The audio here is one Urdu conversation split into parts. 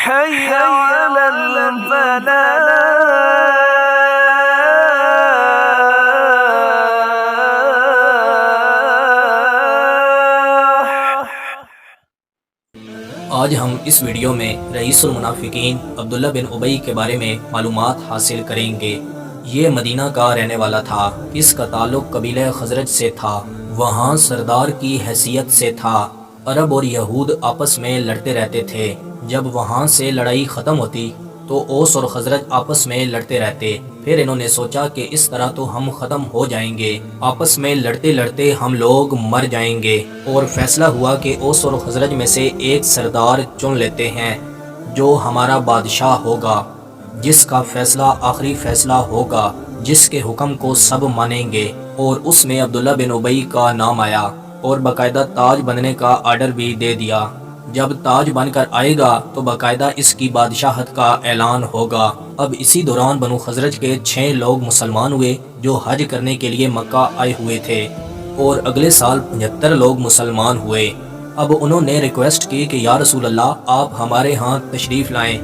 حي على الفلاح. آج ہم اس ویڈیو میں رئیس المنافقین عبداللہ بن ابی کے بارے میں معلومات حاصل کریں گے۔ یہ مدینہ کا رہنے والا تھا، اس کا تعلق قبیلہ خزرج سے تھا، وہاں سردار کی حیثیت سے تھا۔ عرب اور یہود آپس میں لڑتے رہتے تھے، جب وہاں سے لڑائی ختم ہوتی تو اوس اور خزرج آپس میں لڑتے رہتے۔ پھر انہوں نے سوچا کہ اس طرح تو ہم ختم ہو جائیں گے، آپس میں لڑتے لڑتے ہم لوگ مر جائیں گے، اور فیصلہ ہوا کہ اوس اور خزرج میں سے ایک سردار چن لیتے ہیں جو ہمارا بادشاہ ہوگا، جس کا فیصلہ آخری فیصلہ ہوگا، جس کے حکم کو سب مانیں گے۔ اور اس میں عبداللہ بن ابی کا نام آیا اور باقاعدہ تاج بننے کا آرڈر بھی دے دیا۔ جب تاج بن کر آئے گا تو باقاعدہ اس کی بادشاہت کا اعلان ہوگا۔ اب اسی دوران بنو خزرج کے 6 لوگ مسلمان ہوئے جو حج کرنے کے لیے مکہ آئے ہوئے تھے، اور اگلے سال 75 لوگ مسلمان ہوئے۔ اب انہوں نے ریکویسٹ کی کہ یا رسول اللہ آپ ہمارے ہاں تشریف لائیں،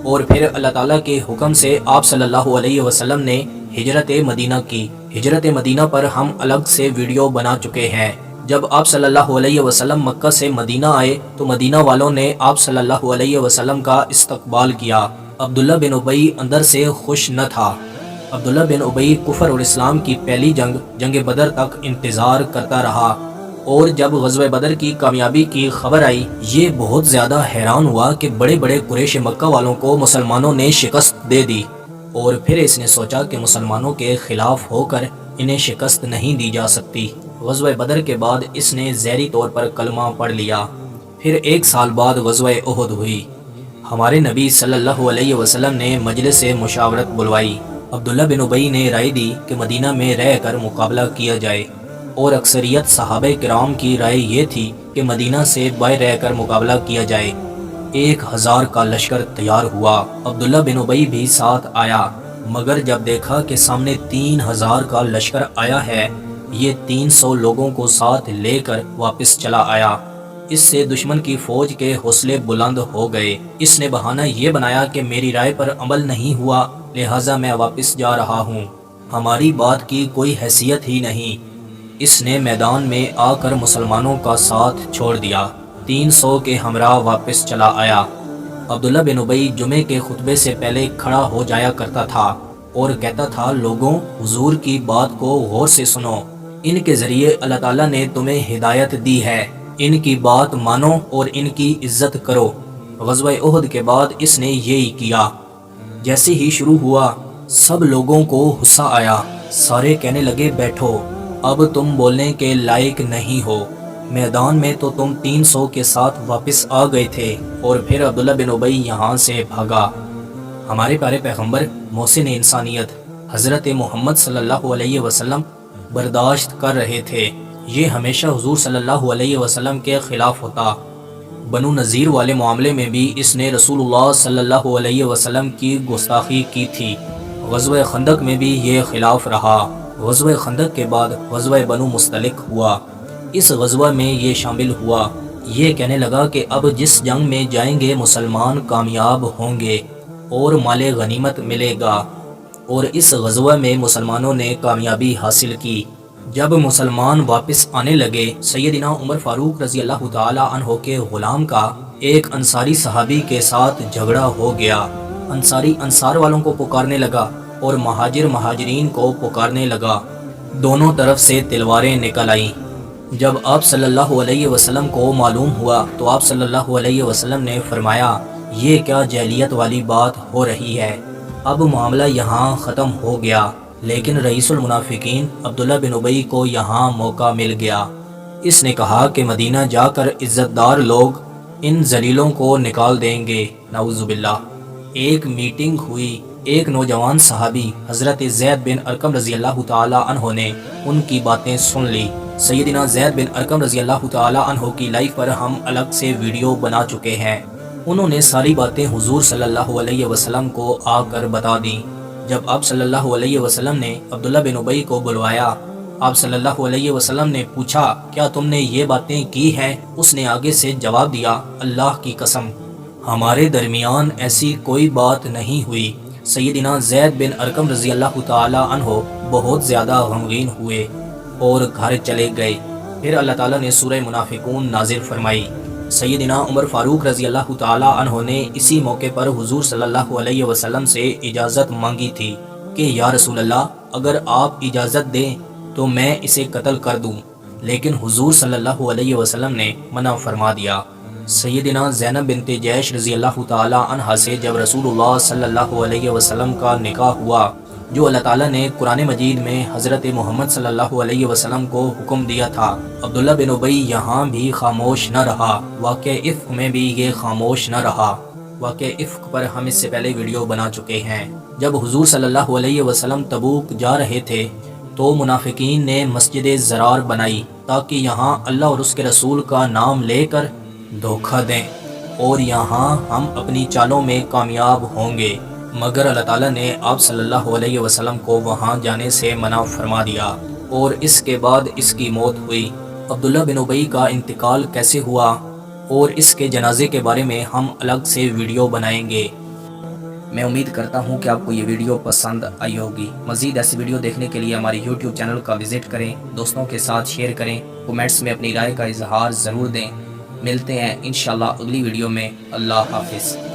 اور پھر اللہ تعالیٰ کے حکم سے آپ صلی اللہ علیہ وسلم نے ہجرت مدینہ کی۔ ہجرت مدینہ پر ہم الگ سے ویڈیو بنا چکے ہیں۔ جب آپ صلی اللہ علیہ وسلم مکہ سے مدینہ آئے تو مدینہ والوں نے آپ صلی اللہ علیہ وسلم کا استقبال کیا۔ عبداللہ بن ابی اندر سے خوش نہ تھا۔ عبداللہ بن ابی کفر اور اسلام کی پہلی جنگ بدر تک انتظار کرتا رہا، اور جب غزوہ بدر کی کامیابی کی خبر آئی یہ بہت زیادہ حیران ہوا کہ بڑے بڑے قریش مکہ والوں کو مسلمانوں نے شکست دے دی، اور پھر اس نے سوچا کہ مسلمانوں کے خلاف ہو کر انہیں شکست نہیں دی جا سکتی۔ غزوہ بدر کے بعد اس نے ظاہری طور پر کلمہ پڑھ لیا۔ پھر 1 سال بعد غزوہ احد ہوئی۔ ہمارے نبی صلی اللہ علیہ وسلم نے مجلس مشاورت بلوائی۔ عبداللہ بن ابی نے رائے دی کہ مدینہ میں رہ کر مقابلہ کیا جائے، اور اکثریت صحابہ کرام کی رائے یہ تھی کہ مدینہ سے باہر رہ کر مقابلہ کیا جائے۔ 1000 کا لشکر تیار ہوا، عبداللہ بن ابی بھی ساتھ آیا، مگر جب دیکھا کہ سامنے 3000 کا لشکر آیا ہے، یہ 300 لوگوں کو ساتھ لے کر واپس چلا آیا۔ اس سے دشمن کی فوج کے حوصلے بلند ہو گئے۔ اس نے بہانہ یہ بنایا کہ میری رائے پر عمل نہیں ہوا، لہٰذا میں واپس جا رہا ہوں، ہماری بات کی کوئی حیثیت ہی نہیں۔ اس نے میدان میں آ کر مسلمانوں کا ساتھ چھوڑ دیا، 300 کے ہمراہ واپس چلا آیا۔ عبداللہ بن ابی جمعے کے خطبے سے پہلے کھڑا ہو جایا کرتا تھا اور کہتا تھا لوگوں حضور کی بات کو غور سے سنو، ان کے ذریعے اللہ تعالیٰ نے تمہیں ہدایت دی ہے، ان کی بات مانو اور ان کی عزت کرو۔ غزوہ احد کے بعد اس نے یہی کیا۔ جیسے ہی شروع ہوا سب لوگوں کو غصہ آیا، سارے کہنے لگے بیٹھو، اب تم بولنے کے لائق نہیں ہو، میدان میں تو تم 300 کے ساتھ واپس آ گئے تھے، اور پھر عبداللہ بن ابی یہاں سے بھاگا۔ ہمارے پیارے پیغمبر محسن انسانیت حضرت محمد صلی اللہ علیہ وسلم برداشت کر رہے تھے، یہ ہمیشہ حضور صلی اللہ علیہ وسلم کے خلاف ہوتا۔ بنو نذیر والے معاملے میں بھی اس نے رسول اللہ صلی اللہ علیہ وسلم کی گستاخی کی تھی۔ غزوہ خندق میں بھی یہ خلاف رہا۔ غزوہ خندق کے بعد غزوہ بنو مستلق ہوا۔ اس غزوہ میں یہ شامل ہوا، یہ کہنے لگا کہ اب جس جنگ میں جائیں گے مسلمان کامیاب ہوں گے اور مال غنیمت ملے گا، اور اس غزوہ میں مسلمانوں نے کامیابی حاصل کی۔ جب مسلمان واپس آنے لگے، سیدنا عمر فاروق رضی اللہ تعالی عنہ کے غلام کا ایک انصاری صحابی کے ساتھ جھگڑا ہو گیا۔ انصاری انصار والوں کو پکارنے لگا اور مہاجر مہاجرین کو پکارنے لگا، دونوں طرف سے تلواریں نکل آئیں۔ جب آپ صلی اللہ علیہ وسلم کو معلوم ہوا تو آپ صلی اللہ علیہ وسلم نے فرمایا یہ کیا جاہلیت والی بات ہو رہی ہے، اب معاملہ یہاں ختم ہو گیا۔ لیکن رئیس المنافقین عبداللہ بن ابی کو یہاں موقع مل گیا۔ اس نے کہا کہ مدینہ جا کر عزت دار لوگ ان ذلیلوں کو نکال دیں گے، نعوذ باللہ۔ ایک میٹنگ ہوئی، ایک نوجوان صحابی حضرت زید بن ارقم رضی اللہ تعالی عنہ نے ان کی باتیں سن لی۔ سیدنا زید بن ارقم رضی اللہ تعالی عنہ کی لائف پر ہم الگ سے ویڈیو بنا چکے ہیں۔ انہوں نے ساری باتیں حضور صلی اللہ علیہ وسلم کو آ کر بتا دیں۔ جب آپ صلی اللہ علیہ وسلم نے عبداللہ بن ابی کو بلوایا، آپ صلی اللہ علیہ وسلم نے پوچھا کیا تم نے یہ باتیں کی ہیں؟ اس نے آگے سے جواب دیا اللہ کی قسم ہمارے درمیان ایسی کوئی بات نہیں ہوئی۔ سیدنا زید بن ارقم رضی اللہ تعالی عنہ بہت زیادہ غمگین ہوئے اور گھر چلے گئے۔ پھر اللہ تعالیٰ نے سورہ منافقون نازل فرمائی۔ سیدنا عمر فاروق رضی اللہ تعالی عنہ نے اسی موقع پر حضور صلی اللہ علیہ وسلم سے اجازت مانگی تھی کہ یا رسول اللہ، اگر آپ اجازت دیں تو میں اسے قتل کر دوں، لیکن حضور صلی اللہ علیہ وسلم نے منع فرما دیا۔ سیدنا زینب بنت جیش رضی اللہ تعالی عنہا سے جب رسول اللہ صلی اللہ علیہ وسلم کا نکاح ہوا، جو اللہ تعالیٰ نے قرآن مجید میں حضرت محمد صلی اللہ علیہ وسلم کو حکم دیا تھا، عبداللہ بن ابی یہاں بھی خاموش نہ رہا، واقعہ افک میں بھی یہ خاموش نہ رہا۔ واقعہ افک پر ہم اس سے پہلے ویڈیو بنا چکے ہیں۔ جب حضور صلی اللہ علیہ وسلم تبوک جا رہے تھے تو منافقین نے مسجد زرار بنائی تاکہ یہاں اللہ اور اس کے رسول کا نام لے کر دھوکہ دیں اور یہاں ہم اپنی چالوں میں کامیاب ہوں گے، مگر اللہ تعالیٰ نے آپ صلی اللہ علیہ وسلم کو وہاں جانے سے منع فرما دیا اور اس کے بعد اس کی موت ہوئی۔ عبداللہ بن ابی کا انتقال کیسے ہوا اور اس کے جنازے کے بارے میں ہم الگ سے ویڈیو بنائیں گے۔ میں امید کرتا ہوں کہ آپ کو یہ ویڈیو پسند آئی ہوگی۔ مزید ایسی ویڈیو دیکھنے کے لیے ہمارے یوٹیوب چینل کا وزٹ کریں، دوستوں کے ساتھ شیئر کریں، کومنٹس میں اپنی رائے کا اظہار ضرور دیں۔ ملتے ہیں انشاءاللہ اگلی ویڈیو میں۔ اللہ حافظ۔